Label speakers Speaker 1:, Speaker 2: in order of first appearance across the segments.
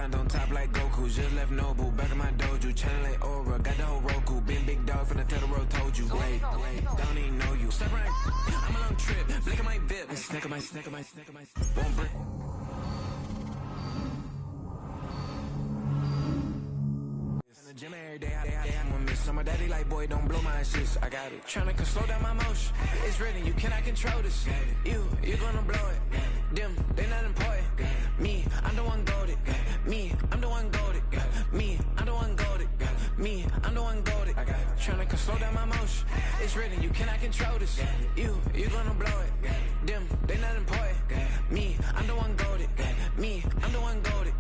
Speaker 1: grind on top like Goku. Just left Noble, back in my dojo. Channel like Aura, got the whole Roku. Been big dog from the Tether Road, told you. Wait, don't even know you. Step right, I'm a long trip. Blick at my VIP. Snack of my. Won't break. Gym every day, I'm gonna miss some of daddy like boy, don't blow my assist. I got it. Tryna slow down my motion. It's written, you cannot control this. You gonna blow it. Them, they not important. Me, I'm the one goated. Me, I'm the one goated. Me, I'm the one goated. Me, I'm the one goated. Tryna slow down my motion. It's written, you cannot control this. You gonna blow it. Them, they not important. Me, I'm the one goated. Me, I'm the one goated.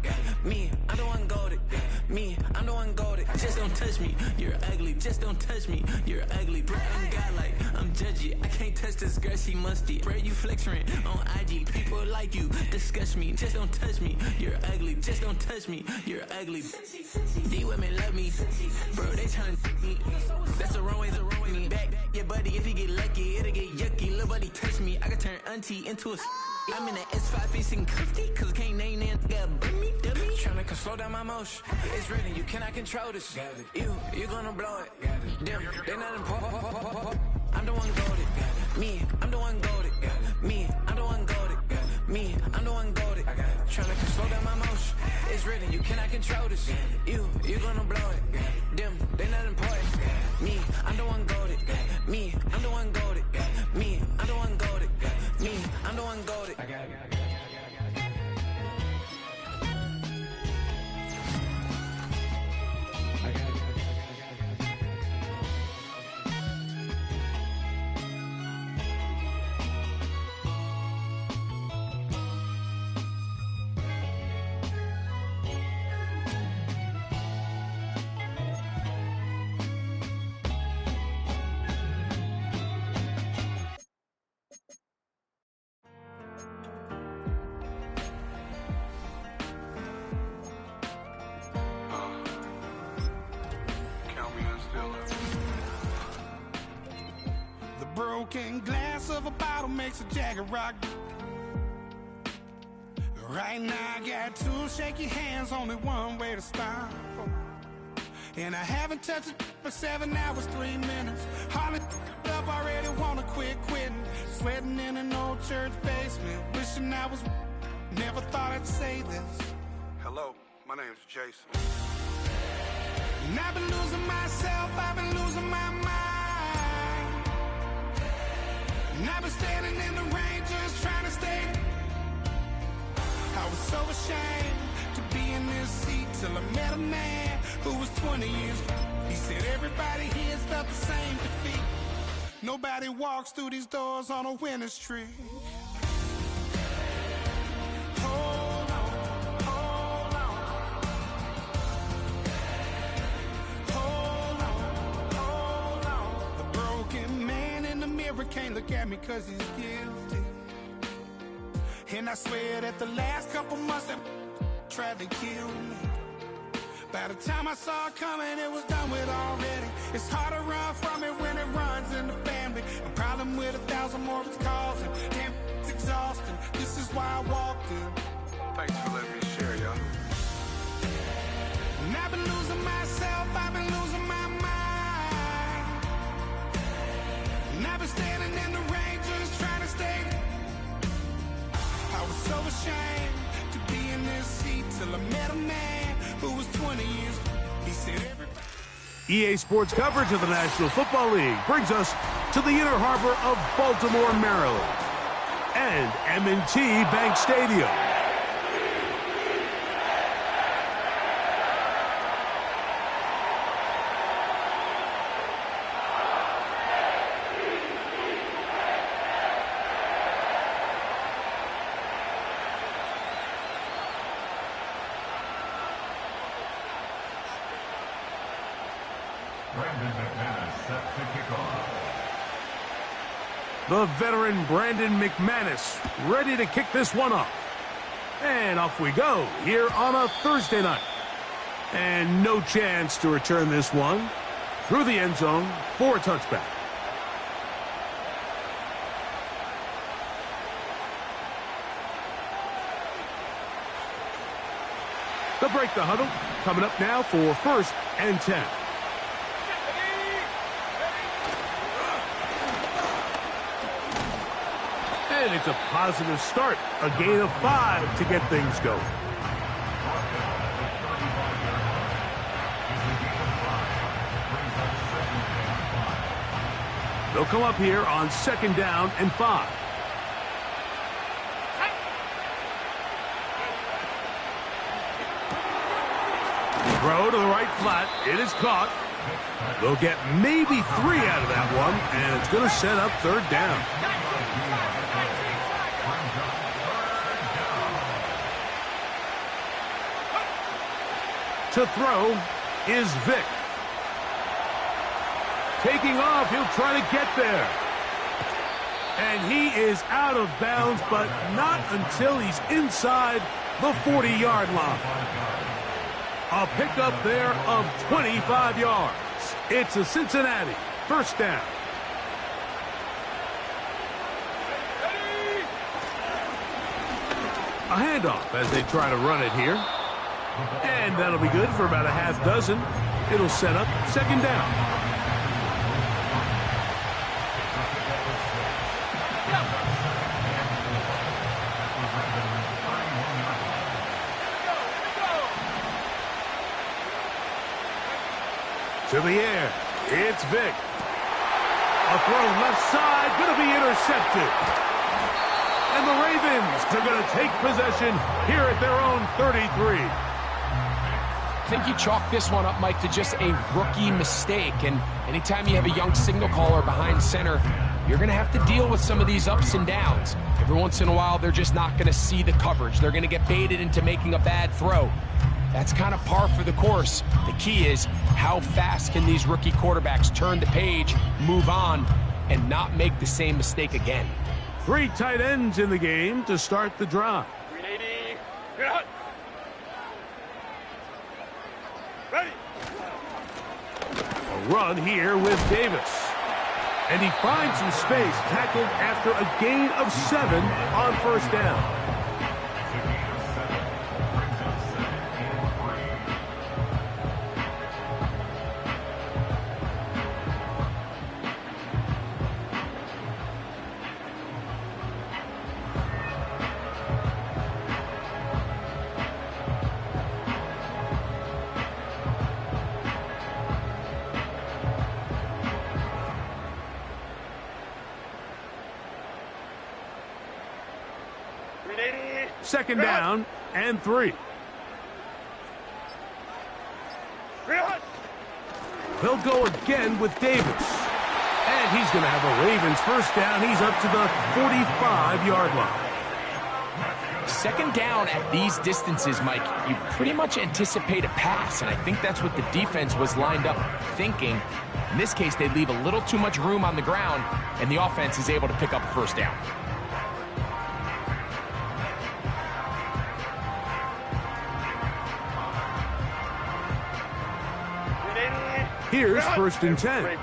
Speaker 1: Me, I'm the one goated. Me, I'm the one goated. Just don't touch me, you're ugly. Just don't touch me, you're ugly. Bro, I'm godlike, I'm judgy. I can't touch this girl, she musty. Bro, you flexing on IG. People like you disgust me. Just don't touch me, you're ugly. Just don't touch me, you're ugly. These women love me, bro. They tryna me. That's the wrong way. Me back, yeah, buddy. If he get lucky, it'll get yucky. Little buddy touch me, I can turn auntie into a. I'm in the S5 facing cuffy, cause I can't name that got dummy. Tryna slow down my motion. It's written, you cannot control this. You gonna blow it. Them, they not important. I'm the one goated. Me, I'm the one goated. Me, I'm the one goated. Me, I'm the one goated. Tryna slow down my motion. It's written, you cannot control this. You gonna blow it. Them, they not important. Me, I'm the one goated. Me, I'm the one goated. Me, I'm the one goated. Me, I'm the one goated.
Speaker 2: Broken glass of a bottle makes a jagger rock. Right now I got two shaky hands, only one way to stop. And I haven't touched it for 7 hours, 3 minutes. Hardly up, already wanna quitting. Sweating in an old church basement, wishing I was. Never thought I'd say this.
Speaker 3: Hello, my name's Jason.
Speaker 2: And I've been losing myself, I've been losing my mind. And I've been standing in the rain just trying to stay. I was so ashamed to be in this seat till I met a man who was 20 years. He said everybody here felt the same defeat. Nobody walks through these doors on a winning streak. Hold on, hold on. Hold on, hold on. The broken man in the mirror can't look at me cause he's guilty. And I swear that the last couple months that tried to kill me. By the time I saw it coming, it was done with already. It's hard to run from it when it runs in the family. A problem with 1,000 more it's causing. Damn, it's exhausting. This is why I walked in.
Speaker 3: Thanks for letting me share, y'all.
Speaker 2: And I've been losing myself, I've been losing my mind. And I've been standing in the rain just trying to stay. I was so ashamed to be in this seat till I met a man who was 20 years. He said everybody.
Speaker 4: EA Sports coverage of the National Football League brings us to the inner harbor of Baltimore, Maryland, and M&T Bank Stadium. The veteran Brandon McManus ready to kick this one off. And off we go here on a Thursday night. And no chance to return this one through the end zone for a touchback. They'll break the huddle. Coming up now for 1st and 10. And it's a positive start. A gain of 5 to get things going. They'll come up here on 2nd down and 5. Throw to the right flat. It is caught. They'll get maybe 3 out of that one, and it's going to set up 3rd down. To throw is Vic. Taking off, he'll try to get there. And he is out of bounds, but not until he's inside the 40-yard line. A pickup there of 25 yards. It's a Cincinnati 1st down. A handoff as they try to run it here. And that'll be good for about a half dozen. It'll set up 2nd down. To the air, it's Vic. A throw left side, going to be intercepted. And the Ravens are going to take possession here at their own 33.
Speaker 5: I think you chalk this one up, Mike, to just a rookie mistake. And anytime you have a young signal caller behind center, you're going to have to deal with some of these ups and downs. Every once in a while, they're just not going to see the coverage. They're going to get baited into making a bad throw. That's kind of par for the course. The key is how fast can these rookie quarterbacks turn the page, move on, and not make the same mistake again.
Speaker 4: 3 tight ends in the game to start the drive.
Speaker 3: 380. Get ready.
Speaker 4: A run here with Davis. And he finds some space, tackled after a gain of 7 on 1st down. Second down and 3. They'll go again with Davis. And he's going to have a Ravens 1st down. He's up to the 45-yard line.
Speaker 5: 2nd down at these distances, Mike, you pretty much anticipate a pass, and I think that's what the defense was lined up thinking. In this case, they leave a little too much room on the ground, and the offense is able to pick up a 1st down.
Speaker 4: Here's 1st and 10.
Speaker 3: Ray.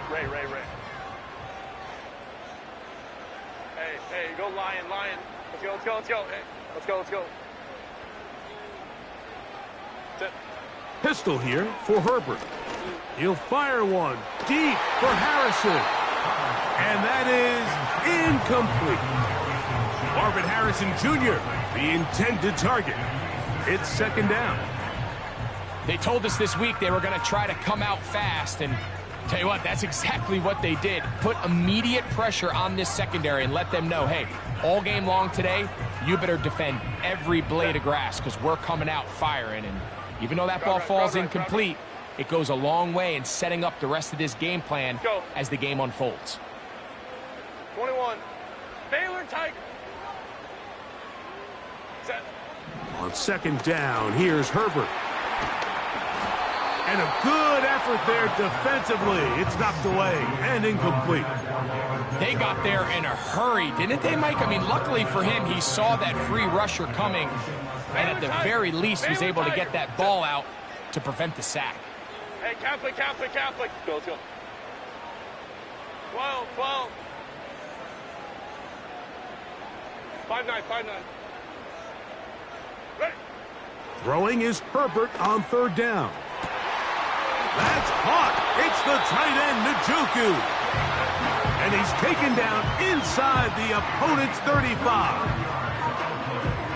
Speaker 3: Hey, go Lion. Let's go. Hey, let's go. Sit.
Speaker 4: Pistol here for Herbert. He'll fire one deep for Harrison. And that is incomplete. Marvin Harrison Jr., the intended target. It's 2nd down.
Speaker 5: They told us this week they were going to try to come out fast, and tell you what, that's exactly what they did. Put immediate pressure on this secondary and let them know, hey, all game long today, you better defend every blade of grass because we're coming out firing. And even though that ball falls incomplete, it goes a long way in setting up the rest of this game plan as the game unfolds.
Speaker 3: 21. Baylor Tiger. Set.
Speaker 4: On 2nd down, here's Herbert. And a good effort there defensively. It's knocked away and incomplete.
Speaker 5: They got there in a hurry, didn't they, Mike? I mean, luckily for him, he saw that free rusher coming and at the very least was able to get that ball out to prevent the sack.
Speaker 3: Hey, Catholic. Go, let's go. 12. 5-9. Ready.
Speaker 4: Throwing is Herbert on third down. That's caught. It's the tight end, Njoku. And he's taken down inside the opponent's 35.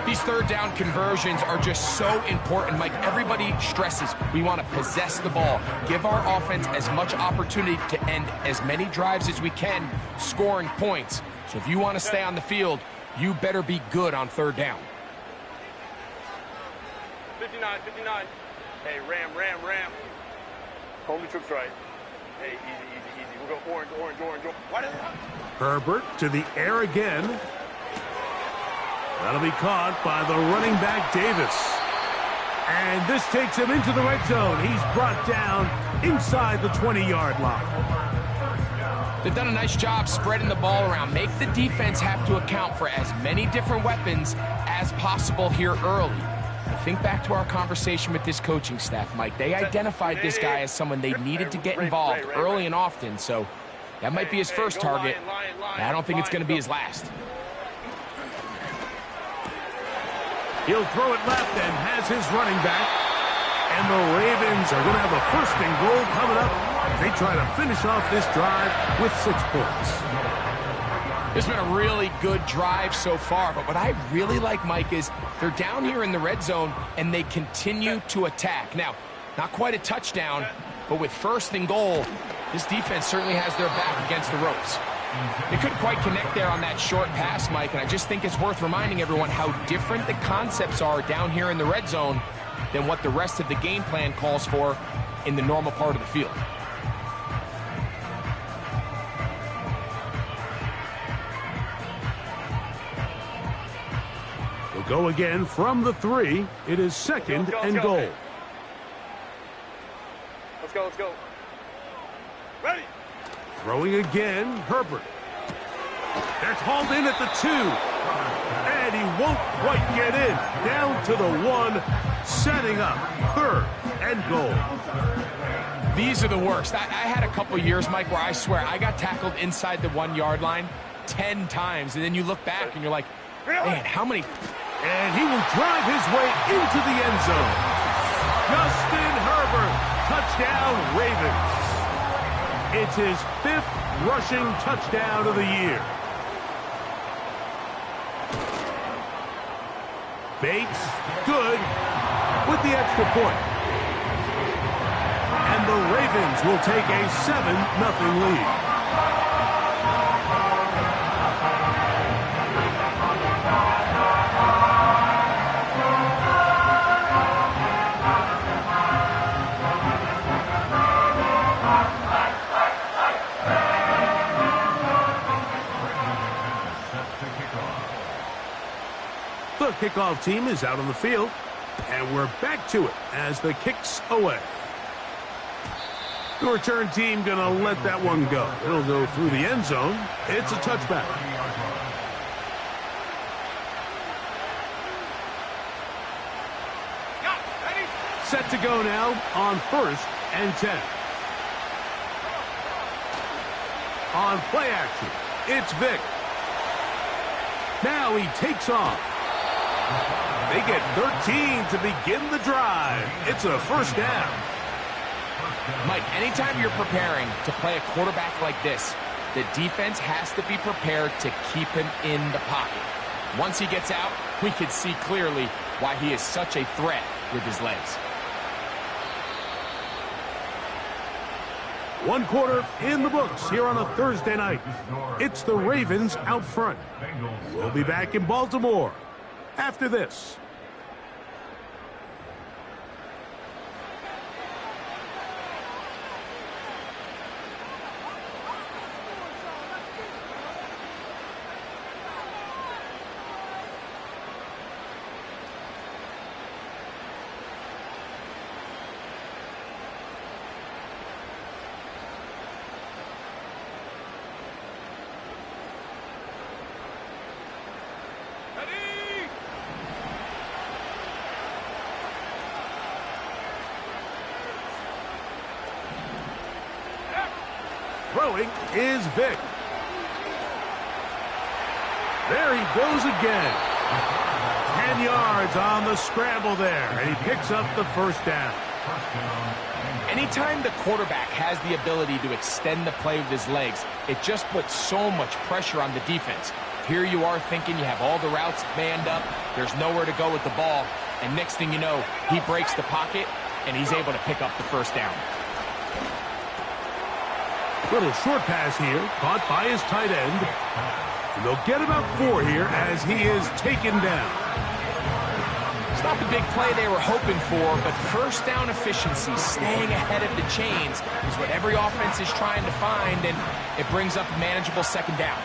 Speaker 5: These third down conversions are just so important, Mike. Everybody stresses we want to possess the ball, give our offense as much opportunity to end as many drives as we can, scoring points. So if you want to stay on the field, you better be good on third down.
Speaker 3: 59, 59. Hey, ram. Hold the troops right. Hey, easy. We'll go orange. What is that?
Speaker 4: Herbert to the air again. That'll be caught by the running back, Davis. And this takes him into the red zone. He's brought down inside the 20-yard line.
Speaker 5: They've done a nice job spreading the ball around. Make the defense have to account for as many different weapons as possible here early. Think back to our conversation with this coaching staff, Mike. They identified this guy as someone they needed to get involved early and often, so that might be his first target. I don't think it's going to be his last.
Speaker 4: He'll throw it left and has his running back. And the Ravens are going to have a 1st and goal coming up as they try to finish off this drive with 6 points.
Speaker 5: It's been a really good drive so far, but what I really like, Mike, is they're down here in the red zone and they continue to attack. Now, not quite a touchdown, but with 1st and goal, this defense certainly has their back against the ropes. They couldn't quite connect there on that short pass, Mike, and I just think it's worth reminding everyone how different the concepts are down here in the red zone than what the rest of the game plan calls for in the normal part of the field.
Speaker 4: We'll go again from the 3. It is 2nd and goal.
Speaker 3: Let's go. Ready.
Speaker 4: Throwing again, Herbert. That's hauled in at the 2. And he won't quite get in. Down to the 1, setting up 3rd and goal.
Speaker 5: These are the worst. I had a couple years, Mike, where I swear I got tackled inside the 1-yard line 10 times. And then you look back and you're like, man, how many?
Speaker 4: And he will drive his way into the end zone. Justin Herbert, touchdown Ravens. It's his 5th rushing touchdown of the year. Bates, good, with the extra point. And the Ravens will take a 7-0 lead. The kickoff team is out on the field, and we're back to it as the kick's away. The return team going to let that one go. It'll go through the end zone. It's a touchback. Set to go now on 1st and 10. On play action, it's Vic. Now he takes off. They get 13 to begin the drive. It's a 1st down.
Speaker 5: Mike, anytime you're preparing to play a quarterback like this, the defense has to be prepared to keep him in the pocket. Once he gets out, we can see clearly why he is such a threat with his legs.
Speaker 4: 1 quarter in the books here on a Thursday night. It's the Ravens out front. We'll be back in Baltimore after this. Throwing is Vic. There he goes again. 10 yards on the scramble there, and he picks up the first down.
Speaker 5: Anytime the quarterback has the ability to extend the play with his legs, it just puts so much pressure on the defense. Here you are thinking you have all the routes manned up, there's nowhere to go with the ball, and next thing you know, he breaks the pocket, and he's able to pick up the first down.
Speaker 4: Little short pass here, caught by his tight end. And they'll get about 4 here as he is taken down.
Speaker 5: It's not the big play they were hoping for, but first down efficiency, staying ahead of the chains, is what every offense is trying to find, and it brings up a manageable second down.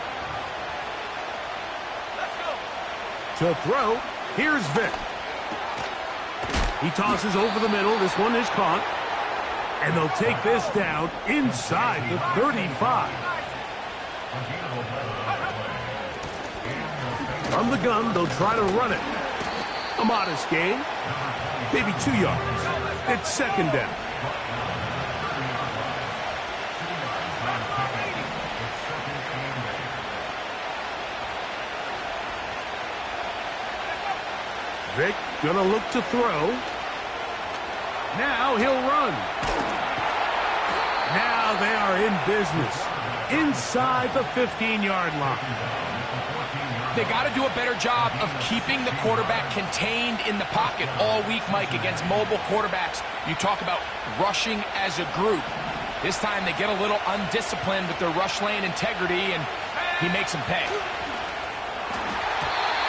Speaker 4: To throw, here's Vic. He tosses over the middle. This one is caught. And they'll take this down inside the 35. From the gun, they'll try to run it. A modest gain, maybe 2 yards. It's second down. Vic gonna look to throw. Now he'll run. Now they are in business inside the 15-yard line.
Speaker 5: They got to do a better job of keeping the quarterback contained in the pocket all week, Mike, against mobile quarterbacks. You talk about rushing as a group. This time they get a little undisciplined with their rush lane integrity, and he makes them pay.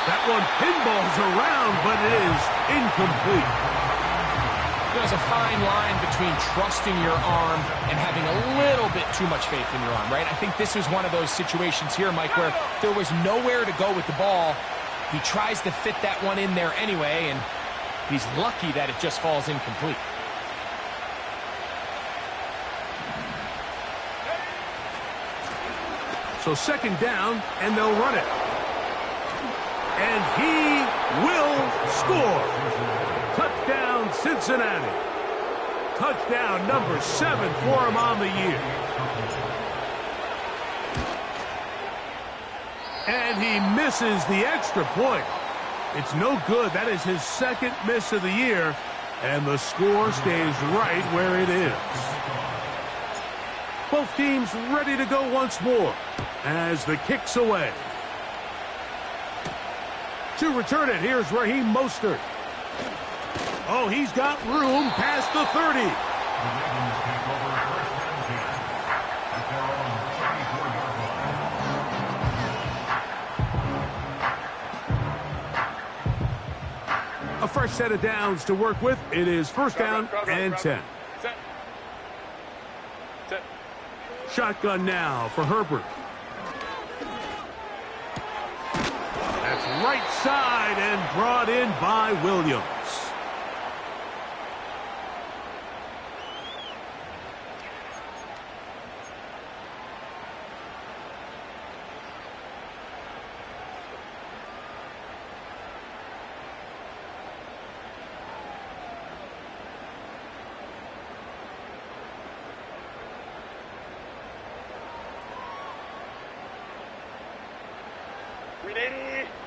Speaker 4: That one pinballs around, but it is incomplete.
Speaker 5: There's a fine line between trusting your arm and having a little bit too much faith in your arm, right? I think this was one of those situations here, Mike, where there was nowhere to go with the ball. He tries to fit that one in there anyway, and he's lucky that it just falls incomplete.
Speaker 4: So second down, and they'll run it. And he will score. Touchdown, Cincinnati. Touchdown number 7 for him on the year. And he misses the extra point. It's no good. That is his second miss of the year. And the score stays right where it is. Both teams ready to go once more as the kick's away. To return it, here's Raheem Mostert. Oh, he's got room past the 30. A fresh set of downs to work with. It is first down and 10. Shotgun now for Herbert. That's right side and brought in by Williams.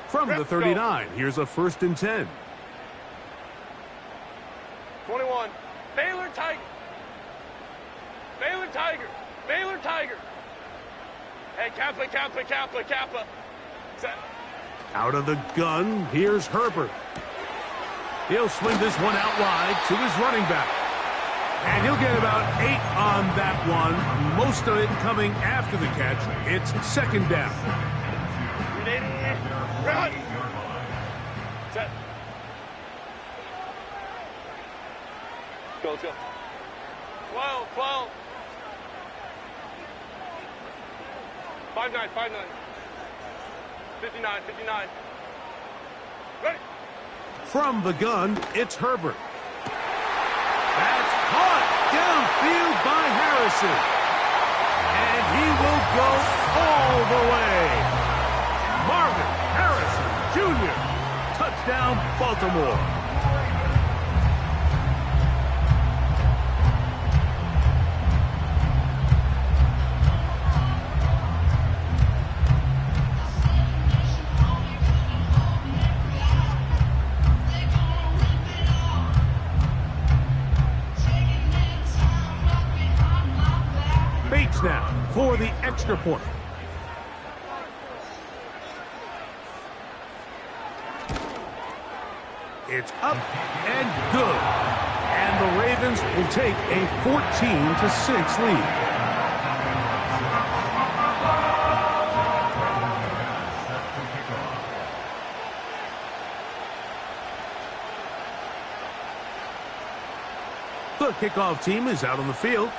Speaker 4: From the 39, here's a first and 10.
Speaker 3: 21. Baylor Tiger. Baylor Tiger. Baylor Tiger. Hey, Kappa. Set.
Speaker 4: Out of the gun, here's Herbert. He'll swing this one out wide to his running back. And he'll get about 8 on that one. Most of it coming after the catch. It's second down.
Speaker 3: Run. Set. Let's go. 12. 5-9. 59. Ready.
Speaker 4: From the gun, it's Herbert. That's caught downfield by Harrison. And he will go all the way. Marvin Harrison Jr. Touchdown, Baltimore. leads now for the extra point. It's up and good. And the Ravens will take a 14-6 lead. The kickoff team is out on the field,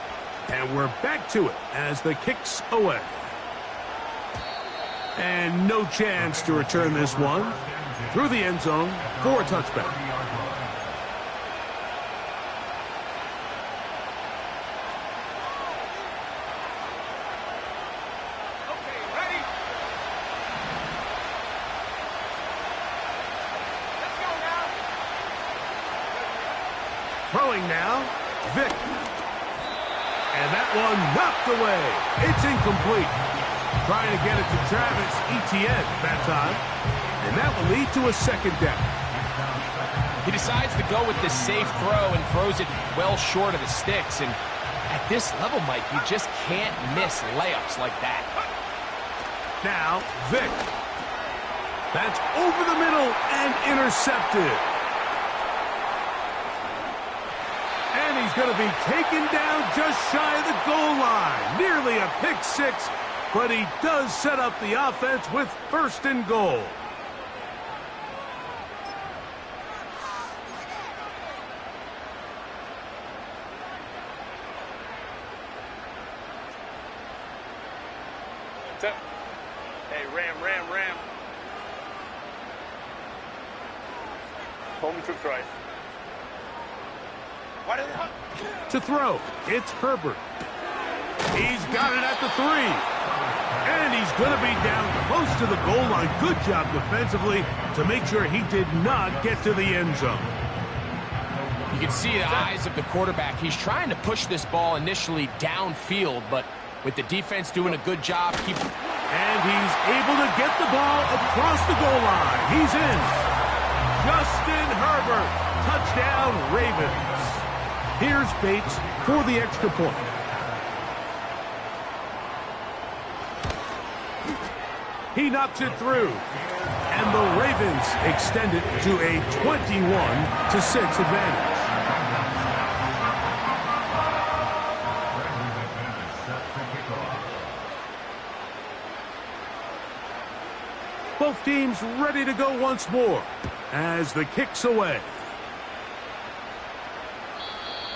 Speaker 4: and we're back to it as the kick's away. And no chance to return this one through the end zone for a touchback.
Speaker 3: Okay, ready? Let's go now.
Speaker 4: Throwing now, Vic. And that one knocked away. It's incomplete. Trying to get it to Travis Etienne that time. And that will lead to a second down.
Speaker 5: He decides to go with the safe throw and throws it well short of the sticks. And at this level, Mike, you just can't miss layups like that.
Speaker 4: Now, Vic. That's over the middle and intercepted. And he's going to be taken down just shy of the goal line. Nearly a pick six, but he does set up the offense with first and goal.
Speaker 3: Hey, Ram. Hold me troops right.
Speaker 4: To throw, it's Herbert. He's got it at the 3. And he's going to be down close to the goal line. Good job defensively to make sure he did not get to the end zone.
Speaker 5: You can see the eyes of the quarterback. He's trying to push this ball initially downfield, but with the defense doing a good job keeping...
Speaker 4: And he's able to get the ball across the goal line. He's in. Justin Herbert. Touchdown, Ravens. Here's Bates for the extra point. He knocks it through. And the Ravens extend it to a 21-6 advantage. Both teams ready to go once more as the kick's away.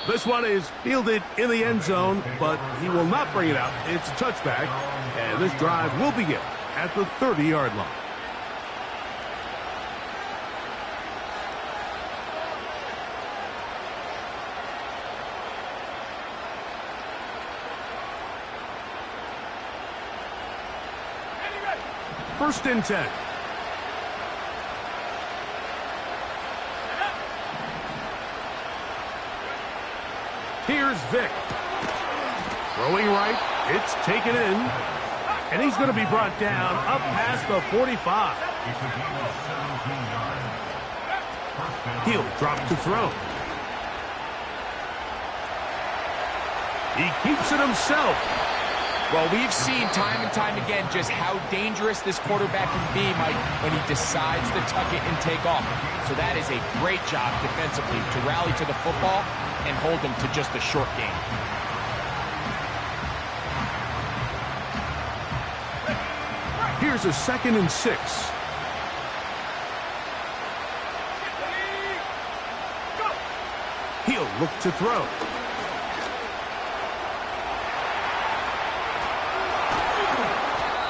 Speaker 4: This one is fielded in the end zone, but he will not bring it out. It's a touchback, and this drive will begin at the 30-yard line. First and 10. Here's Vic. Throwing right. It's taken in. And he's going to be brought down up past the 45. He'll drop to throw. He keeps it himself.
Speaker 5: Well, we've seen time and time again just how dangerous this quarterback can be, Mike, when he decides to tuck it and take off. So that is a great job defensively to rally to the football and hold them to just a short game.
Speaker 4: Here's a 2nd and 6. He'll look to throw.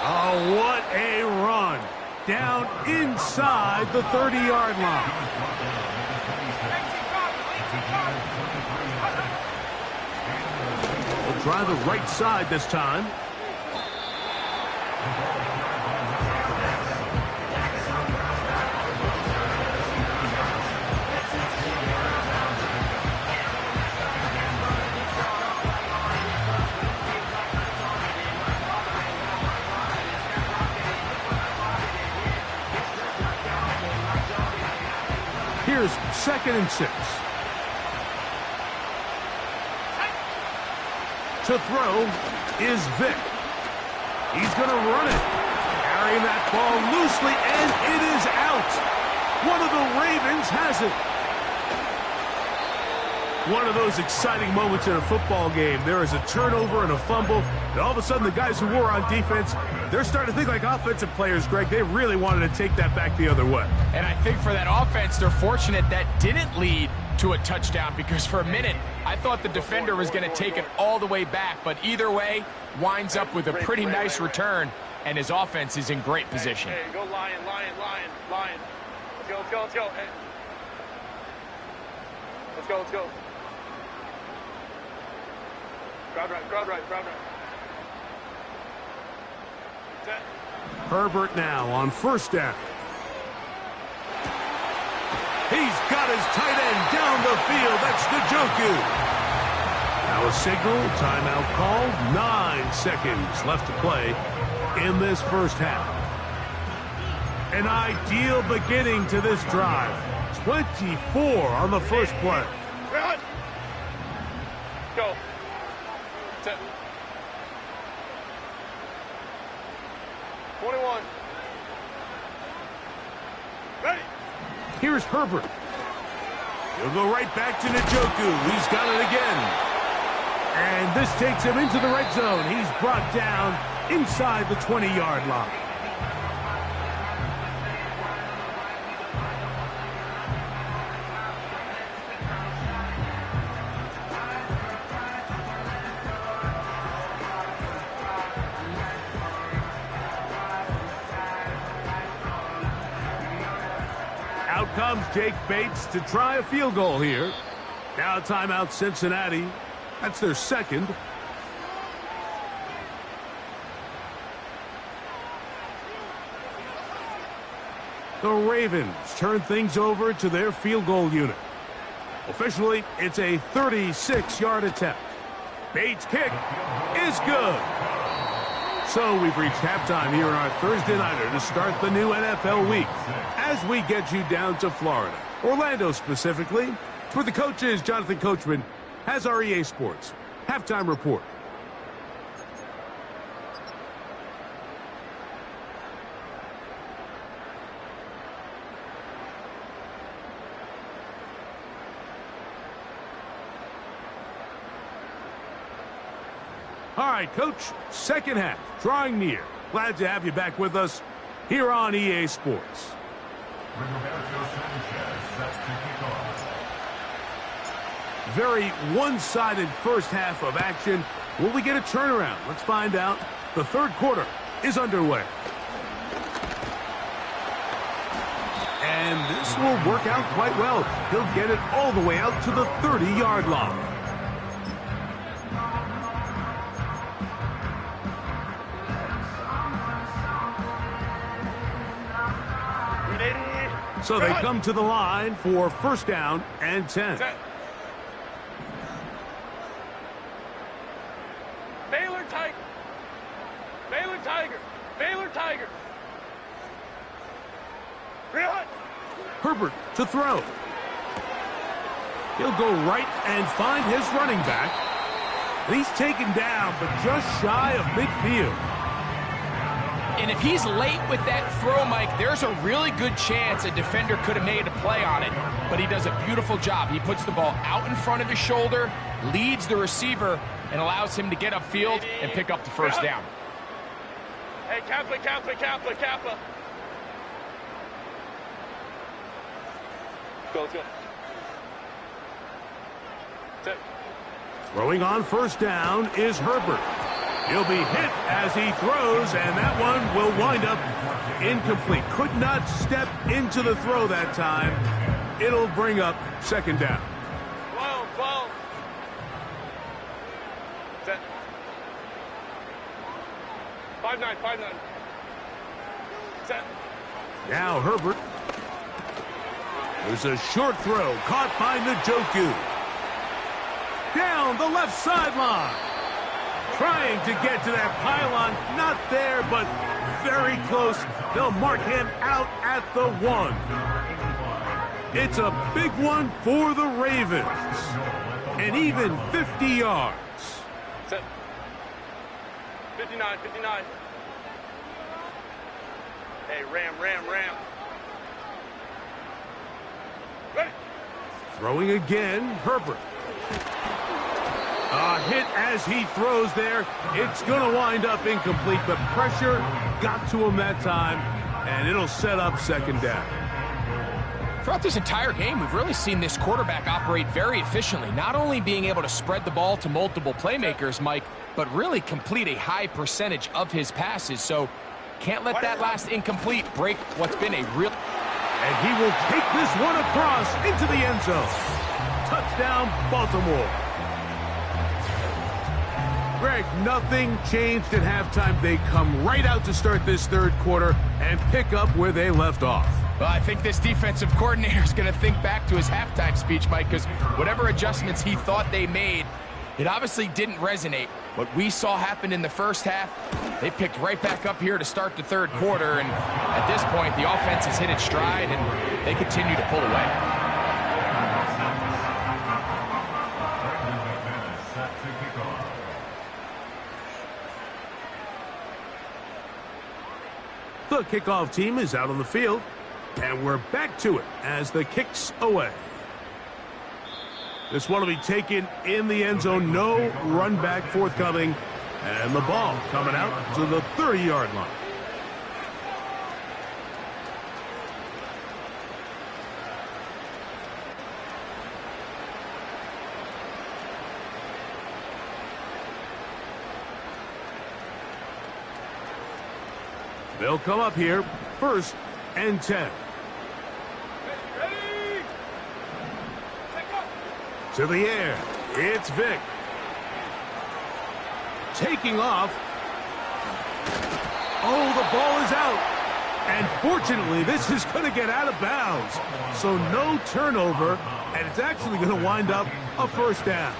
Speaker 4: Oh, what a run. Down inside the 30-yard line. We'll try the right side this time. Here's 2nd and 6. To throw is Vic. He's going to run it. Carrying that ball loosely, and it is out. One of the Ravens has it. One of those exciting moments in a football game. There is a turnover and a fumble, and all of a sudden the guys who were on defense, they're starting to think like offensive players, Greg. They really wanted to take that back the other way.
Speaker 5: And I think for that offense, they're fortunate that didn't lead to a touchdown, because for a minute, I thought the defender was going to take it all the way back. But either way, winds up with a pretty nice return, and his offense is in great position.
Speaker 3: Hey, go Lion, Lion, Lion, Lion. Let's go, let's go, let's go. Hey. Let's go, let's go. Crowd right, crowd right, crowd right. Set.
Speaker 4: Herbert now on first down. He's got his tight end down the field. That's Njoku. Now a signal, timeout called. 9 seconds left to play in this first half. An ideal beginning to this drive. 24 on the first play.
Speaker 3: Let's go. Set. 21. Ready.
Speaker 4: Here's Herbert. He'll go right back to Njoku. He's got it again. And this takes him into the red zone. He's brought down inside the 20-yard line. Out comes Jake Bates to try a field goal here. Now timeout Cincinnati. That's their second. The Ravens turn things over to their field goal unit. Officially, it's a 36-yard attempt. Bates' kick is good. So we've reached halftime here in our Thursday Nighter to start the new NFL week as we get you down to Florida, Orlando specifically. It's where the coach is. Jonathan Coachman has our EA Sports halftime report. All right, Coach, second half, drawing near. Glad to have you back with us here on EA Sports. Very one-sided first half of action. Will we get a turnaround? Let's find out. The third quarter is underway. And this will work out quite well. He'll get it all the way out to the 30-yard line. So they come to the line for first down and 10.
Speaker 3: Set. Baylor Tiger. Baylor Tiger. Baylor Tiger. Real.
Speaker 4: Herbert to throw. He'll go right and find his running back. He's taken down, but just shy of midfield.
Speaker 5: And if he's late with that throw, Mike, there's a really good chance a defender could have made a play on it, but he does a beautiful job. He puts the ball out in front of his shoulder, leads the receiver, and allows him to get upfield and pick up the first down.
Speaker 3: Hey, Kappa, Kappa, Kappa, Kappa. Let's go. Set.
Speaker 4: Throwing on first down is Herbert. He'll be hit as he throws, and that one will wind up incomplete. Could not step into the throw that time. It'll bring up second down.
Speaker 3: 12. Set. 5-9. Set.
Speaker 4: Now Herbert. There's a short throw caught by Njoku. Down the left sideline. Trying to get to that pylon. Not there, but very close. They'll mark him out at the 1. It's a big one for the Ravens. And even 50 yards.
Speaker 3: Set. 59, 59. Hey, ram. Ready.
Speaker 4: Throwing again, Herbert. A hit as he throws there. It's going to wind up incomplete, but pressure got to him that time, and it'll set up second down.
Speaker 5: Throughout this entire game, we've really seen this quarterback operate very efficiently, not only being able to spread the ball to multiple playmakers, Mike, but really complete a high percentage of his passes. So can't let that last incomplete break what's been a real...
Speaker 4: And he will take this one across into the end zone. Touchdown, Baltimore. Greg, nothing changed at halftime. They come right out to start this third quarter and pick up where they left off.
Speaker 5: Well, I think this defensive coordinator is going to think back to his halftime speech, Mike, because whatever adjustments he thought they made, it obviously didn't resonate. What we saw happen in the first half, they picked right back up here to start the third quarter, and at this point, the offense has hit its stride, and they continue to pull away.
Speaker 4: The kickoff team is out on the field, and we're back to it as the kick's away. This one will be taken in the end zone. No run back forthcoming. And the ball coming out to the 30-yard line. They'll come up here, 1st and 10. To the air, it's Vic. Taking off. Oh, the ball is out. And fortunately, this is going to get out of bounds. So no turnover, and it's actually going to wind up a first down.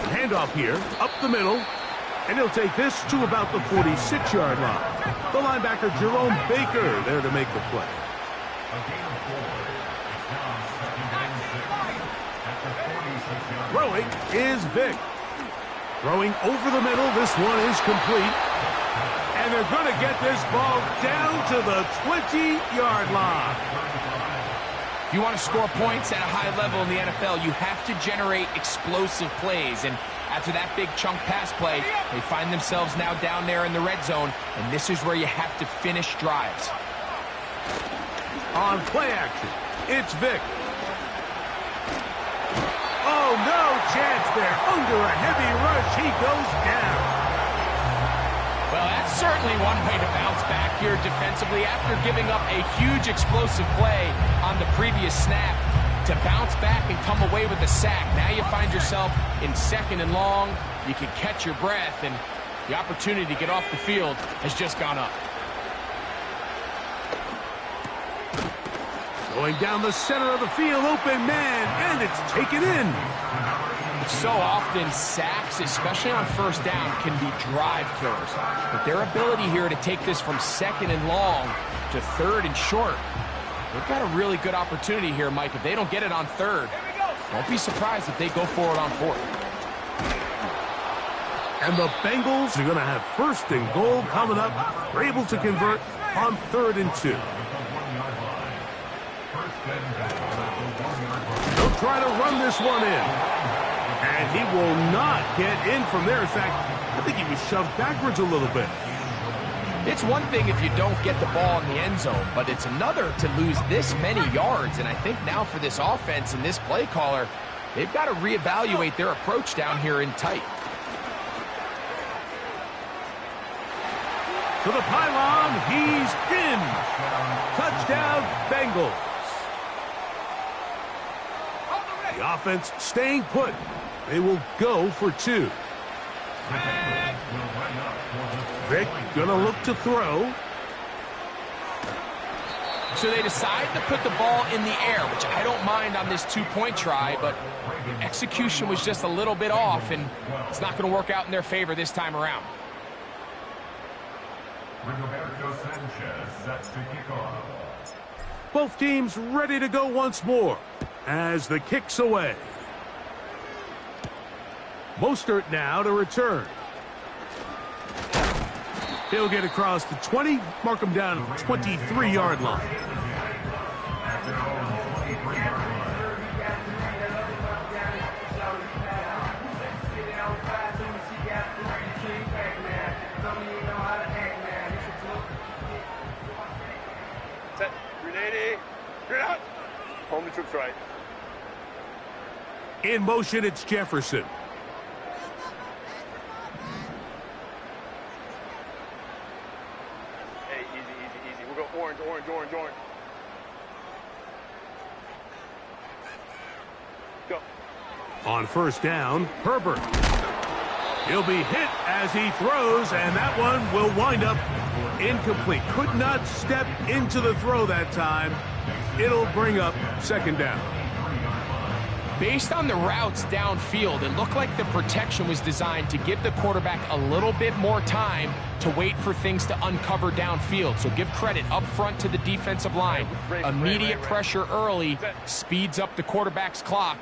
Speaker 4: Handoff here, up the middle. And he'll take this to about the 46-yard line. The linebacker, Jerome Baker, there to make the play. Throwing is Vic. Throwing over the middle. This one is complete. And they're going to get this ball down to the 20-yard line.
Speaker 5: If you want to score points at a high level in the NFL, you have to generate explosive plays. And after that big chunk pass play, they find themselves now down there in the red zone, and this is where you have to finish drives.
Speaker 4: On play action, it's Vic. Oh, no chance there. Under a heavy rush, he goes down.
Speaker 5: Well, that's certainly one way to bounce back here defensively after giving up a huge explosive play on the previous snap. To bounce back and come away with a sack. Now you find yourself in 2nd and long. You can catch your breath, and the opportunity to get off the field has just gone up.
Speaker 4: Going down the center of the field, open man, and it's taken in.
Speaker 5: So often, sacks, especially on first down, can be drive killers. But their ability here to take this from 2nd and long to 3rd and short, they've got a really good opportunity here, Mike. If they don't get it on 3rd, don't be surprised if they go for it on 4th.
Speaker 4: And the Bengals are going to have 1st and goal coming up. They're able to convert on 3rd and 2. They'll try to run this one in. And he will not get in from there. In fact, I think he was shoved backwards a little bit.
Speaker 5: It's one thing if you don't get the ball in the end zone, but it's another to lose this many yards. And I think now for this offense and this play caller, they've got to reevaluate their approach down here in tight.
Speaker 4: To the pylon, he's in. Touchdown, Bengals. The offense staying put. They will go for 2. Vic gonna look to throw.
Speaker 5: So they decide to put the ball in the air, which I don't mind on this 2-point try, but the execution was just a little bit off, and it's not going to work out in their favor this time around.
Speaker 4: Both teams ready to go once more as the kick's away. Mostert now to return. He'll get across the 20, mark him down at the 23-yard line.
Speaker 3: Set. 380. Grid out. Home to troops right.
Speaker 4: In motion, it's Jefferson.
Speaker 3: Hey, easy. We'll go orange. Go.
Speaker 4: On first down, Herbert. He'll be hit as he throws, and that one will wind up incomplete. Could not step into the throw that time. It'll bring up second down.
Speaker 5: Based on the routes downfield, it looked like the protection was designed to give the quarterback a little bit more time to wait for things to uncover downfield. So give credit up front to the defensive line. Immediate pressure early speeds up the quarterback's clock.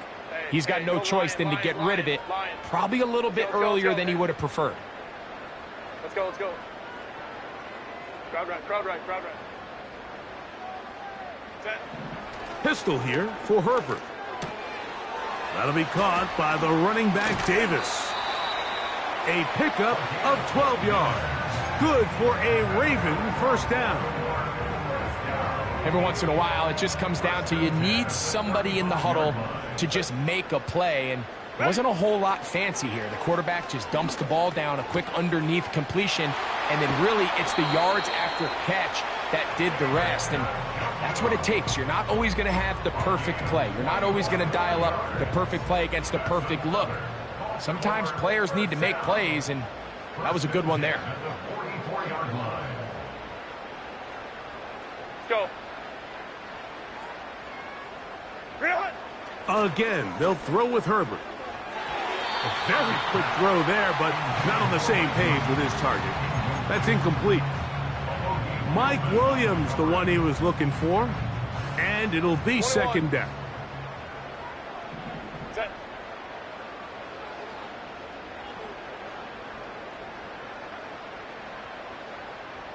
Speaker 5: He's got no choice than to get rid of it, probably a little bit earlier than he would have preferred.
Speaker 3: Let's go. Crowd right. Set.
Speaker 4: Pistol here for Herbert. That'll be caught by the running back Davis. A pickup of 12 yards. Good for a Raven first down.
Speaker 5: Every once in a while, it just comes down to you need somebody in the huddle to just make a play, and it wasn't a whole lot fancy here. The quarterback just dumps the ball down, a quick underneath completion, and then really it's the yards after catch that did the rest, and that's what it takes. You're not always going to have the perfect play. You're not always going to dial up the perfect play against the perfect look. Sometimes players need to make plays, and that was a good one there.
Speaker 3: Let's go.
Speaker 4: Again, they'll throw with Herbert. A very quick throw there, but not on the same page with his target. That's incomplete. Mike Williams, the one he was looking for, and it'll be second down.
Speaker 3: Set.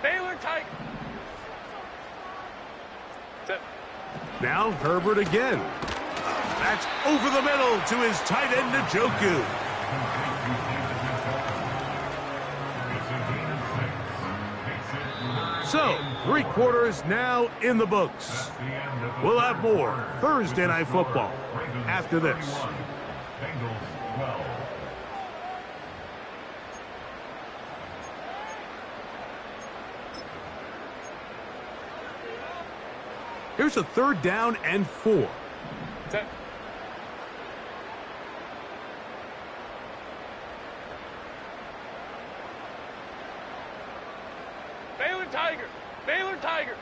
Speaker 3: Baylor Tiger. Set.
Speaker 4: Now Herbert again. That's over the middle to his tight end, Njoku. So, 3 quarters now in the books. We'll have more Thursday Night Football after this. Here's a 3rd down and 4.
Speaker 3: Set. Baylor Tiger.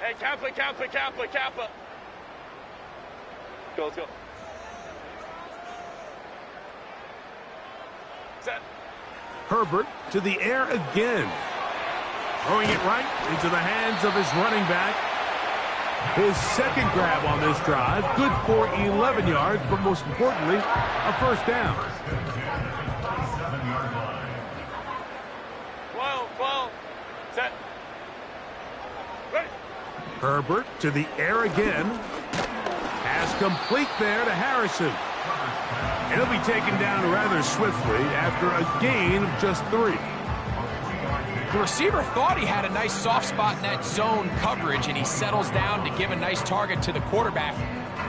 Speaker 3: Hey, Kappa. Let's go. Set.
Speaker 4: Herbert to the air again. Throwing it right into the hands of his running back. His second grab on this drive, good for 11 yards, but most importantly, a first down.
Speaker 3: 12, set. Ready.
Speaker 4: Herbert to the air again. Pass complete there to Harrison. And he'll be taken down rather swiftly after a gain of just 3.
Speaker 5: The receiver thought he had a nice soft spot in that zone coverage, and he settles down to give a nice target to the quarterback.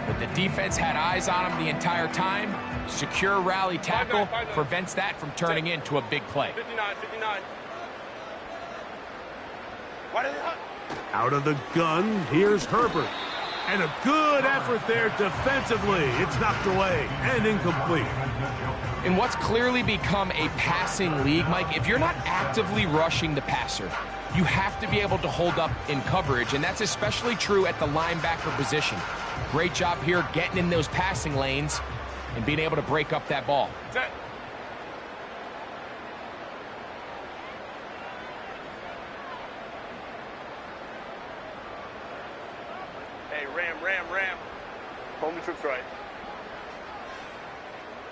Speaker 5: But the defense had eyes on him the entire time. Secure rally tackle prevents that from turning into a big play.
Speaker 3: 59. Why did it hunt?
Speaker 4: Out of the gun, here's Herbert. And a good effort there defensively. It's knocked away and incomplete.
Speaker 5: In what's clearly become a passing league, Mike, if you're not actively rushing the passer, you have to be able to hold up in coverage, and that's especially true at the linebacker position. Great job here getting in those passing lanes and being able to break up that ball.
Speaker 3: Set. ram. Hold the troops right.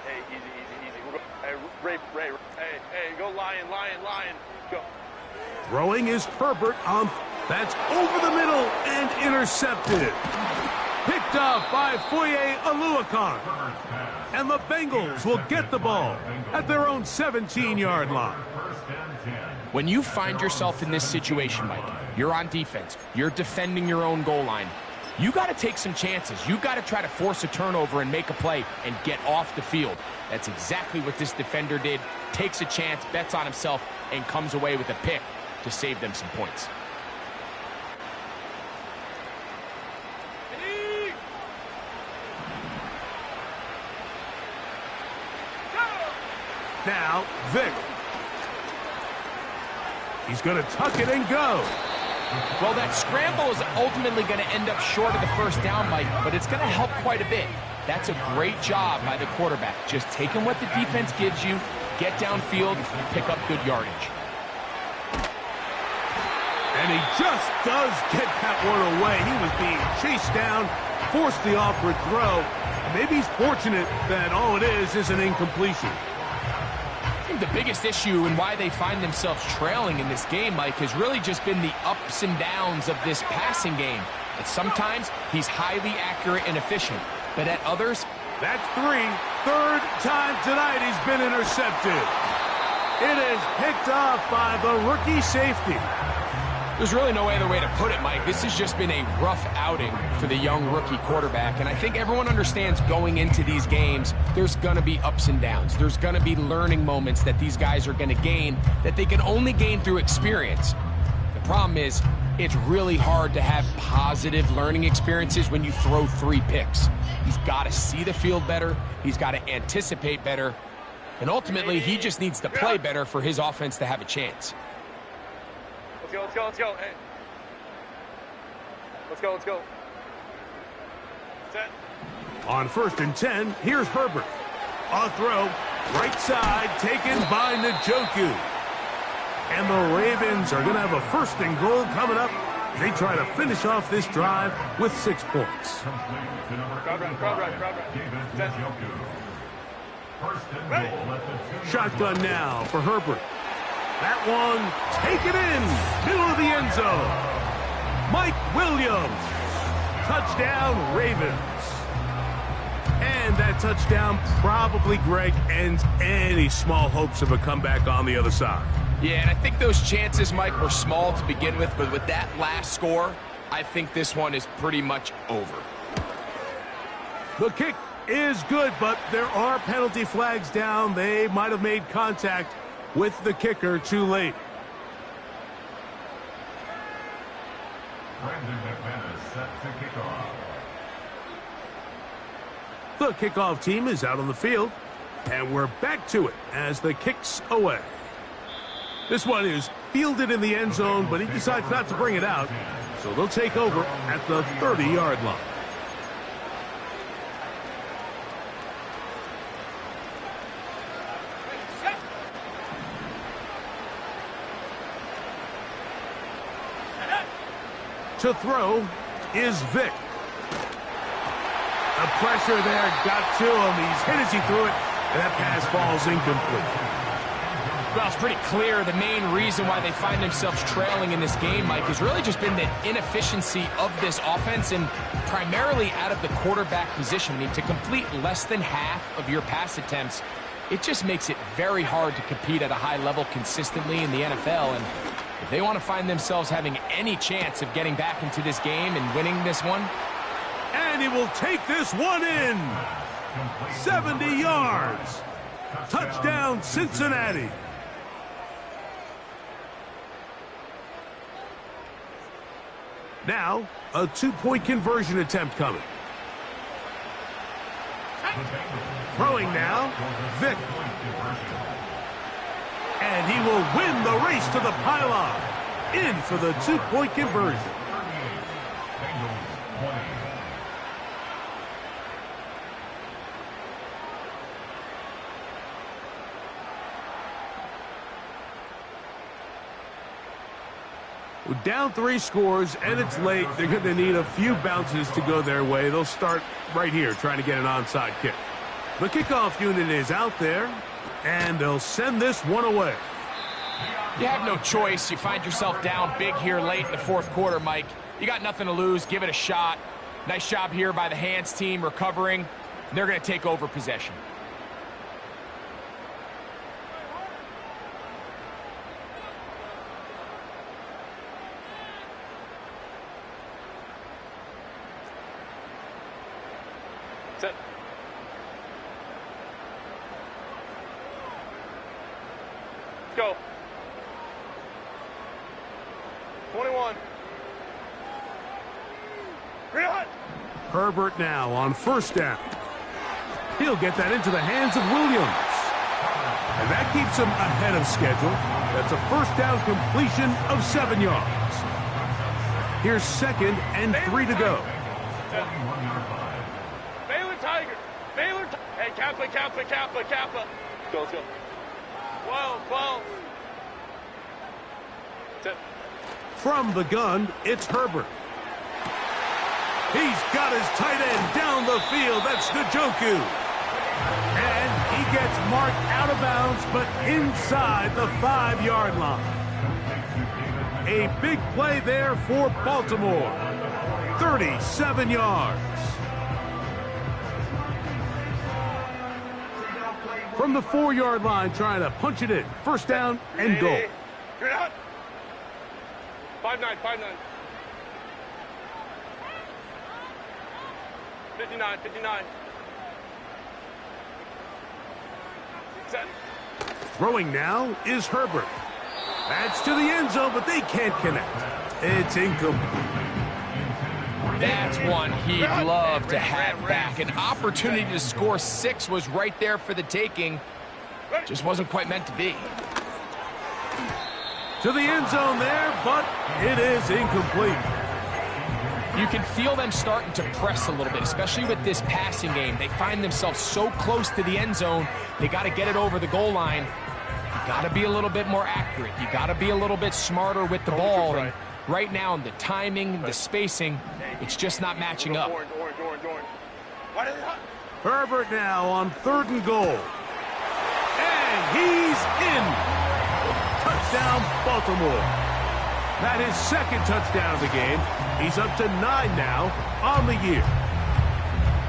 Speaker 3: Hey, easy. We'll go. Hey, Ray. Hey, go lion. Go.
Speaker 4: Throwing is Herbert on. That's over the middle and intercepted. Picked off by Foye Aluakon. And the Bengals will get the ball at their own 17-yard line.
Speaker 5: When you find yourself in this situation, Mike, you're on defense, you're defending your own goal line, you got to take some chances. You got to try to force a turnover and make a play and get off the field. That's exactly what this defender did. Takes a chance, bets on himself, and comes away with a pick to save them some points.
Speaker 4: Now, Vic. He's going to tuck it and go.
Speaker 5: Well, that scramble is ultimately going to end up short of the first down, Mike, but it's going to help quite a bit. That's a great job by the quarterback. Just taking what the defense gives you, get downfield, pick up good yardage.
Speaker 4: And he just does get that one away. He was being chased down, forced the awkward throw. And maybe he's fortunate that all it is an incompletion.
Speaker 5: I think the biggest issue and why they find themselves trailing in this game, Mike, has really just been the ups and downs of this passing game. And sometimes he's highly accurate and efficient, but at others,
Speaker 4: that's third time tonight he's been intercepted. It is picked off by the rookie safety.
Speaker 5: There's really no other way to put it, Mike. This has just been a rough outing for the young rookie quarterback, and I think everyone understands going into these games, there's going to be ups and downs. There's going to be learning moments that these guys are going to gain that they can only gain through experience. The problem is, it's really hard to have positive learning experiences when you throw 3 picks. He's got to see the field better. He's got to anticipate better. And ultimately, he just needs to play better for his offense to have a chance.
Speaker 3: Let's go. Hey. Let's go. Set.
Speaker 4: On 1st and 10, here's Herbert. A throw, right side, taken by Njoku. And the Ravens are going to have a 1st and goal coming up. They try to finish off this drive with 6 points.
Speaker 3: Crowd right.
Speaker 4: Shotgun now for Herbert. That one, take it in, middle of the end zone. Mike Williams, touchdown Ravens. And that touchdown probably, Greg, ends any small hopes of a comeback on the other side.
Speaker 5: Yeah, and I think those chances, Mike, were small to begin with, but with that last score, I think this one is pretty much over.
Speaker 4: The kick is good, but there are penalty flags down. They might have made contact with the kicker too late. The kickoff team is out on the field, and we're back to it as the kick's away. This one is fielded in the end zone, but he decides not to bring it out, so they'll take over at the 30-yard line. To throw is Vic. The pressure there got to him. He's hit as he threw it, and that pass falls incomplete.
Speaker 5: Well, it's pretty clear the main reason why they find themselves trailing in this game, Mike, has really just been the inefficiency of this offense and primarily out of the quarterback position. I mean, to complete less than half of your pass attempts, it just makes it very hard to compete at a high level consistently in the NFL. And if they want to find themselves having any chance of getting back into this game and winning this one.
Speaker 4: And he will take this one in. 70 yards. Touchdown, Cincinnati. Now, a 2-point conversion attempt coming. Throwing now, Vic. And he will win the race to the pylon. In for the 2-point conversion. Down 3 scores, and it's late. They're going to need a few bounces to go their way. They'll start right here trying to get an onside kick. The kickoff unit is out there, and they'll send this one away.
Speaker 5: You have no choice. You find yourself down big here late in the fourth quarter, Mike. You got nothing to lose. Give it a shot. Nice job here by the hands team recovering. They're going to take over possession.
Speaker 3: Set. Let's go. 21. Green hot.
Speaker 4: Herbert now on first down. He'll get that into the hands of Williams. And that keeps him ahead of schedule. That's a first down completion of 7 yards. Here's 2nd and 3 to go.
Speaker 3: Hey, Kappa. Go, let's go. 12. Set.
Speaker 4: From the gun, it's Herbert. He's got his tight end down the field. That's Njoku. And he gets marked out of bounds, but inside the 5-yard line. A big play there for Baltimore. 37 yards. From the 4-yard line, trying to punch it in. First down and goal.
Speaker 3: You're out. 5-9. 59. Set.
Speaker 4: Throwing now is Herbert. That's to the end zone, but they can't connect. It's incomplete.
Speaker 5: That's one he'd love to have back. An opportunity to score 6 was right there for the taking. Just wasn't quite meant to be.
Speaker 4: To the end zone there, but it is incomplete.
Speaker 5: You can feel them starting to press a little bit, especially with this passing game. They find themselves so close to the end zone, they got to get it over the goal line. You got to be a little bit more accurate. You got to be a little bit smarter with the ball. And right now, the timing, the spacing, it's just not matching up.
Speaker 3: Orange.
Speaker 4: Herbert now on 3rd and goal. And he's in. Touchdown, Baltimore. That is 2nd touchdown of the game. He's up to 9 now on the year.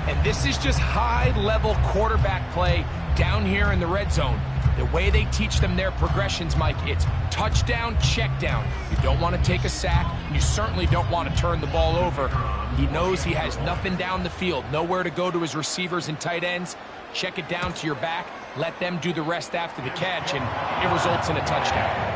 Speaker 5: And this is just high-level quarterback play down here in the red zone. The way they teach them their progressions, Mike, it's touchdown, check down. You don't want to take a sack. You certainly don't want to turn the ball over. He knows he has nothing down the field, nowhere to go to his receivers and tight ends. Check it down to your back. Let them do the rest after the catch, and it results in a touchdown.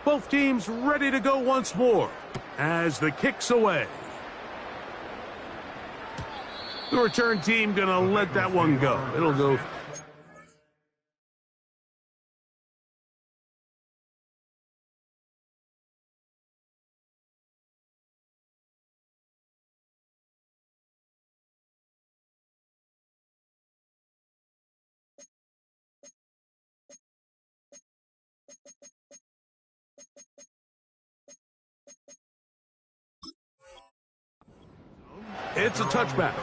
Speaker 4: Both teams ready to go once more as the kick's away. The return team gonna let that one go. It'll go. It's a touchback.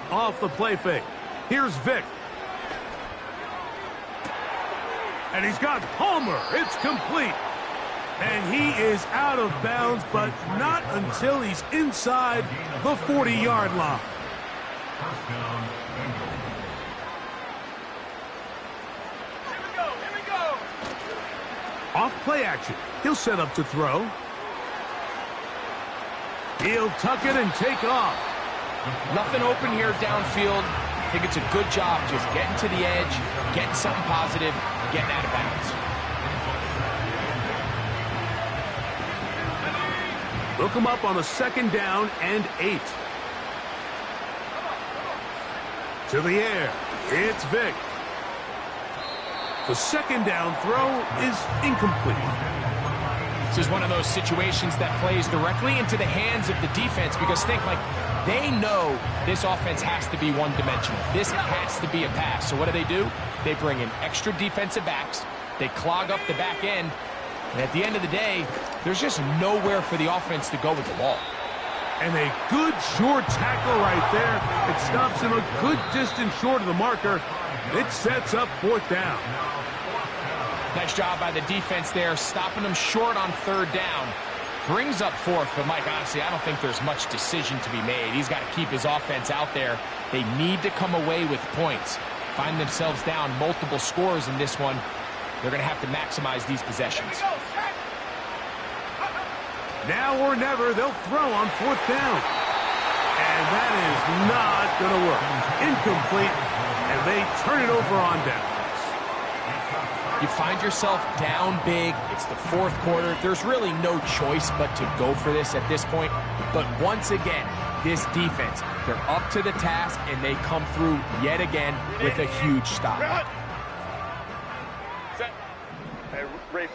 Speaker 4: Off the play fake. Here's Vic. And he's got Palmer. It's complete. And he is out of bounds, but not until he's inside the 40-yard line.
Speaker 3: Here we go.
Speaker 4: Off play action. He'll set up to throw. He'll tuck it and take off.
Speaker 5: Nothing open here downfield. I think it's a good job just getting to the edge, getting something positive, getting out of bounds.
Speaker 4: They'll come up on a 2nd down and 8. To the air, it's Vic. The 2nd down throw is incomplete.
Speaker 5: This is one of those situations that plays directly into the hands of the defense because think, like, they know this offense has to be one-dimensional. This has to be a pass. So what do? They bring in extra defensive backs. They clog up the back end. And at the end of the day, there's just nowhere for the offense to go with the ball.
Speaker 4: And a good short tackle right there. It stops him a good distance short of the marker. It sets up 4th down.
Speaker 5: Nice job by the defense there, stopping them short on 3rd down. Brings up 4th, but Mike, honestly, I don't think there's much decision to be made. He's got to keep his offense out there. They need to come away with points. Find themselves down multiple scores in this one. They're going to have to maximize these possessions.
Speaker 4: Now or never, they'll throw on 4th down. And that is not going to work. Incomplete, and they turn it over on downs.
Speaker 5: You find yourself down big. It's the 4th quarter. There's really no choice but to go for this at this point. But once again, this defense, they're up to the task, and they come through yet again with a huge stop.
Speaker 3: Set. Hey, Ray.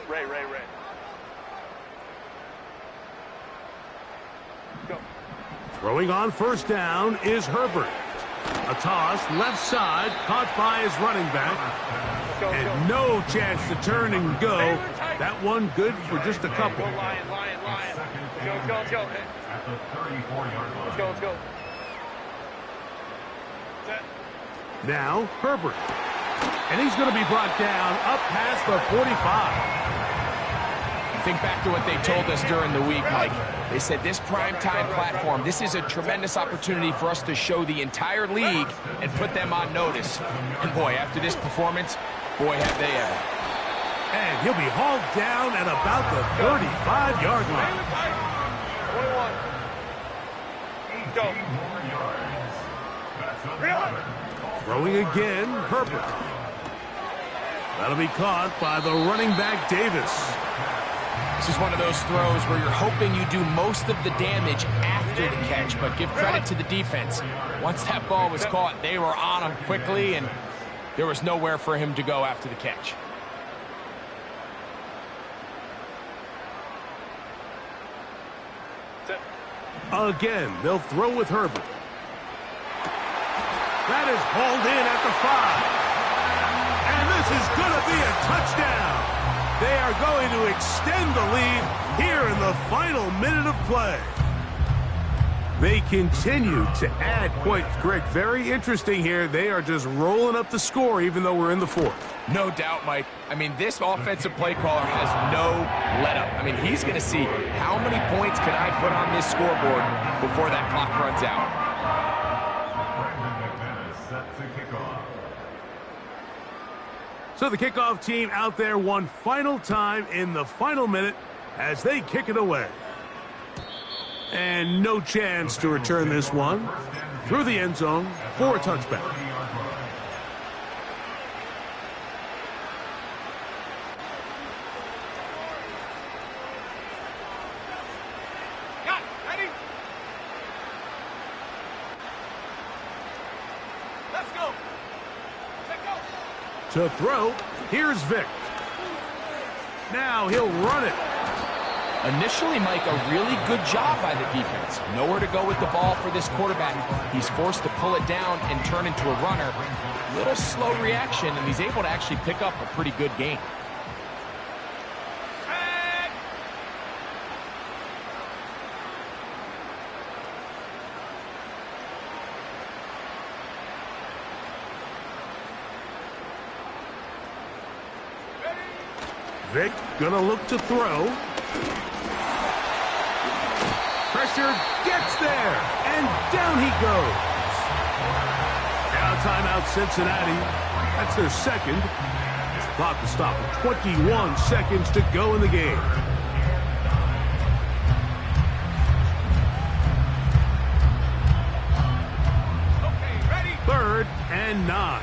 Speaker 3: Go.
Speaker 4: Throwing on 1st down is Herbert. A toss, left side, caught by his running back. And no chance to turn and go. That one good for just a couple.
Speaker 3: Lion. Let's go. Let's go. Set.
Speaker 4: Now, Herbert. And he's going to be brought down up past the 45.
Speaker 5: Think back to what they told us during the week, Mike. They said this primetime platform, this is a tremendous opportunity for us to show the entire league and put them on notice. And boy, after this performance, boy, have they ever.
Speaker 4: And he'll be hauled down at about the 35-yard line.
Speaker 3: 21. Go.
Speaker 4: Throwing again, Herbert. That'll be caught by the running back, Davis.
Speaker 5: This is one of those throws where you're hoping you do most of the damage after the catch, but give credit to the defense. Once that ball was caught, they were on him quickly, and there was nowhere for him to go after the catch.
Speaker 4: Again, they'll throw with Herbert. That is hauled in at the 5. And this is going to be a touchdown. They are going to extend the lead here in the final minute of play. They continue to add points. Greg, very interesting here. They are just rolling up the score even though we're in the 4th.
Speaker 5: No doubt, Mike. I mean, this offensive play caller has no let-up. I mean, he's going to see how many points can I put on this scoreboard before that clock runs out.
Speaker 4: So the kickoff team out there one final time in the final minute as they kick it away. And no chance to return this one through the end zone for a touchback.
Speaker 3: Ready? Let's go.
Speaker 4: To throw, here's Vic. Now he'll run it.
Speaker 5: Initially, Mike, a really good job by the defense. Nowhere to go with the ball for this quarterback. He's forced to pull it down and turn into a runner. Little slow reaction, and he's able to actually pick up a pretty good gain.
Speaker 4: Vic gonna look to throw. Pressure gets there, and down he goes. Now timeout Cincinnati. That's their second. This clock will stop with 21 seconds to go in the game. and 9.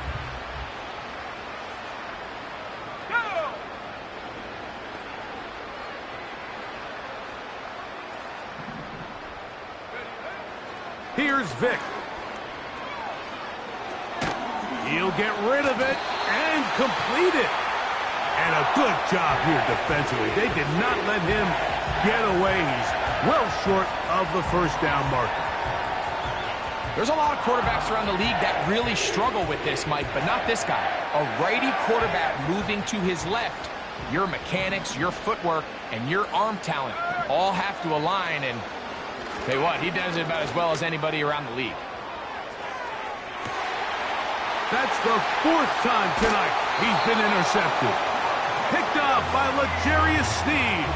Speaker 4: Here's Vic. He'll get rid of it and complete it. And a good job here defensively. They did not let him get away. He's well short of the first down marker.
Speaker 5: There's a lot of quarterbacks around the league that really struggle with this, Mike, but not this guy. A righty quarterback moving to his left. Your mechanics, your footwork, and your arm talent all have to align, and tell you what, he does it about as well as anybody around the league.
Speaker 4: That's the 4th time tonight he's been intercepted. Picked up by L'Jarius Sneed.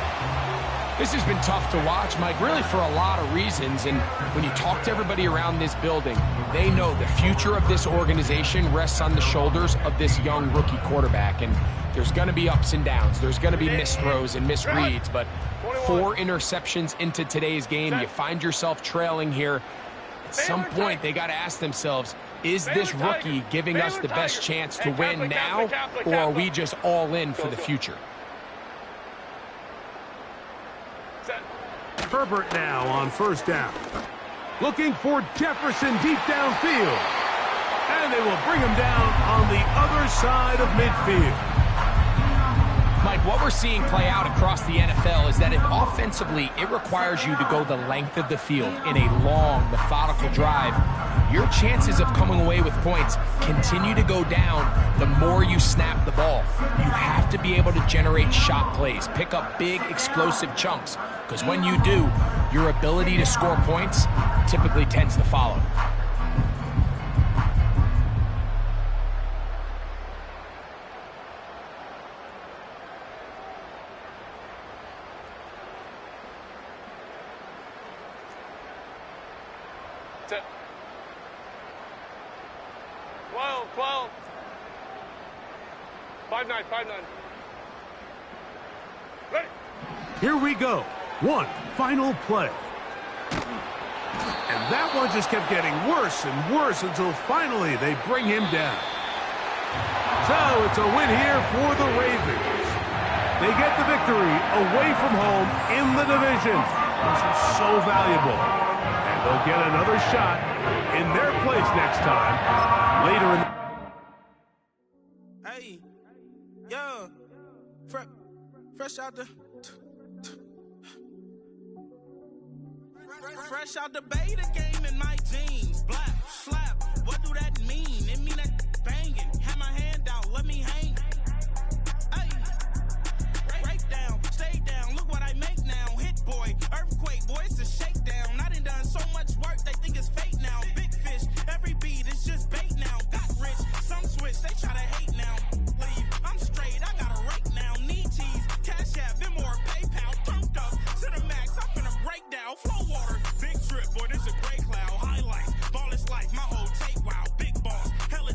Speaker 5: This has been tough to watch, Mike, really for a lot of reasons. And when you talk to everybody around this building, they know the future of this organization rests on the shoulders of this young rookie quarterback. And there's going to be ups and downs. There's going to be misthrows and misreads. But 4 interceptions into today's game, you find yourself trailing here. At some point, they got to ask themselves, is this rookie giving us the best chance to win now, or are we just all in for the future?
Speaker 4: Herbert now on first down. Looking for Jefferson deep downfield. And they will bring him down on the other side of midfield.
Speaker 5: Mike, what we're seeing play out across the NFL is that if offensively it requires you to go the length of the field in a long, methodical drive, your chances of coming away with points continue to go down the more you snap the ball. You have to be able to generate shot plays, pick up big, explosive chunks, because when you do, your ability to score points typically tends to follow.
Speaker 3: Set. 12. 5-9. Ready.
Speaker 4: Here we go. One final play. And that one just kept getting worse and worse until finally they bring him down. So it's a win here for the Ravens. They get the victory away from home in the division. This is so valuable. And they'll get another shot in their place next time later in the...
Speaker 2: Hey, yeah, fresh out the beta game in my